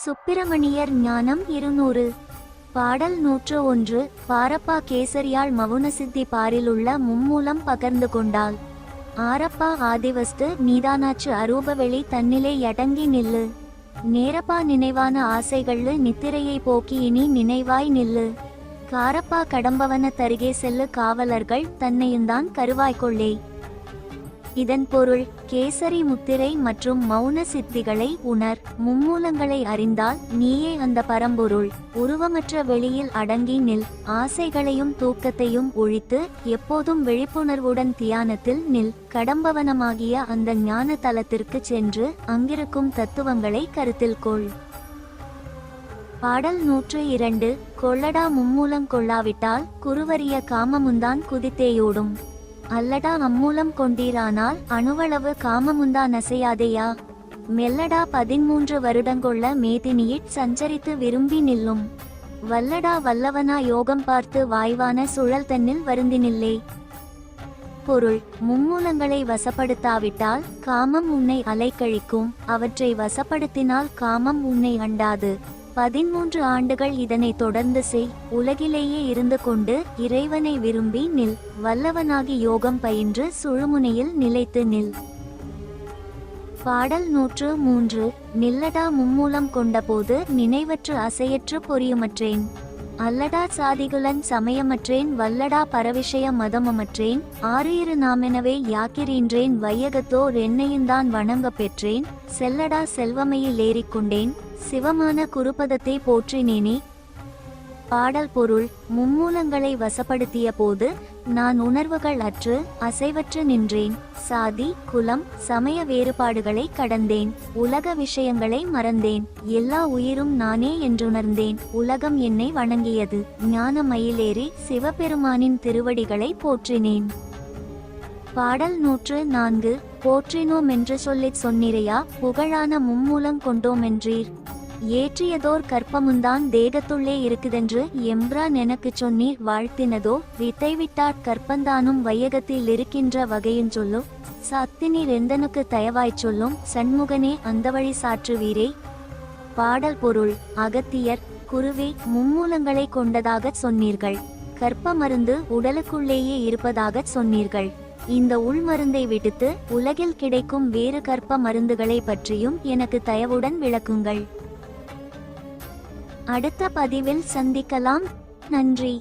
சுப்பிரமணியர் ஞானம் 200. பாடல் 101. பாரப்பா கேசரியாள் மவுனசித்தி பாரிலுள்ள மும்மூலம் பகர்ந்து கொண்டாள். ஆரப்பா ஆதிவஸ்து நீதானாச்சு அரூபவெளி தன்னிலை யடங்கி நில்லு. நேரப்பா நினைவான ஆசைகள்ளு நித்திரையை போக்கி இனி நினைவாய் நில்லு. காரப்பா கடம்பவன தருகே செல்லு காவலர்கள் தன்னையுந்தான் கருவாய்கொள்ளே. இதன் பொருள், கேசரி முத்திரை மற்றும் மௌன சித்திகளை உணர். மும்மூலங்களை அறிந்தால் நீயே அந்த பரம்பொருள். உருவமற்ற வெளியில் அடங்கி நில். ஆசைகளையும் தூக்கத்தையும் ஒழித்து எப்போதும் விழிப்புணர்வுடன் தியானத்தில் நில். கடம்பவனமாகிய அந்த ஞான தலத்திற்கு சென்று அங்கிருக்கும் தத்துவங்களை கருத்தில் கொள். பாடல் 102. கொள்ளடா மும்மூலம் கொள்ளாவிட்டால் குருவரிய காமமுந்தான் குதித்தேயோடும். அல்லடா அம்மூலம் கொண்டீரானால் அணுவளவு காமமுந்தான் அசையாதேயா. மெல்லடா 13 வருடங்கொள்ள மேதினியிற் சஞ்சரித்து விரும்பி நில்லும். வல்லடா வல்லவனா யோகம் பார்த்து வாய்வான சுழல் தன்னில் வருந்தி நில்லே. பொருள், மும்மூலங்களை வசப்படுத்தாவிட்டால் காமம் உன்னை அலைக்கழிக்கும். அவற்றை வசப்படுத்தினால் காமம் உன்னை அண்டாது. 13 ஆண்டுகள் இதனை தொடர்ந்து செய். உலகிலேயே இருந்து கொண்டு இறைவனை விரும்பி நில். வல்லவனாகி யோகம் பயின்று சுழுமுனையில் நிலைத்து நில். பாடல் 103. நில்லடா மும்மூலம் கொண்டபோது நினைவற்று அசையற்று பொறியுமற்றேன். அல்லடா சாதிகுலன் சமயமற்றேன் வல்லடா பரவிஷய மதமமற்றேன். ஆறு நாமெனவே யாக்கிறீன்றேன் வையகத்தோர் என்னையுந்தான் வணங்க பெற்றேன். செல்லடா செல்வமையில் ஏறிக்கொண்டேன் சிவமான குருபதத்தை போற்றினேனே. பாடல் பொருள், மும்மூலங்களை வசப்படுத்திய போது நான் உணர்வுகள் அற்று அசைவற்று நின்றேன். சாதி குலம் சமய வேறுபாடுகளை கடந்தேன். உலக விஷயங்களை மறந்தேன். எல்லா உயிரும் நானே என்றுணர்ந்தேன். உலகம் என்னை வணங்கியது. ஞான மயிலேறி சிவபெருமானின் திருவடிகளை போற்றினேன். பாடல் 104. போற்றினோம் என்று சொல்லிச் சொன்னிரையா புகழான மும்மூலம் கொண்டோமென்றீர். ஏற்றியதோர் கற்பமுந்தான் தேகத்துள்ளே இருக்குதென்று எம்பிரான் எனக்குச் சொன்னீர் வாழ்த்தினதோ. வித்தைவிட்டாற் கற்பந்தானும் வையகத்தில் இருக்கின்ற வகையும் சொல்லும். சத்தினீர் எந்தனுக்கு தயவாய்ச் சொல்லும் சண்முகனே அந்த வழி சாற்றுவீரே. பாடல் பொருள், அகத்தியர் குருவே மும்மூலங்களை கொண்டதாகச் சொன்னீர்கள். கற்ப மருந்து உடலுக்குள்ளேயே இருப்பதாகச் சொன்னீர்கள். இந்த உள்மருந்தை விடுத்து உலகில் கிடைக்கும் வேறு கற்ப மருந்துகளை பற்றியும் எனக்கு தயவுடன் விளக்குங்கள். அடுத்த பதிவில் சந்திக்கலாம். நன்றி.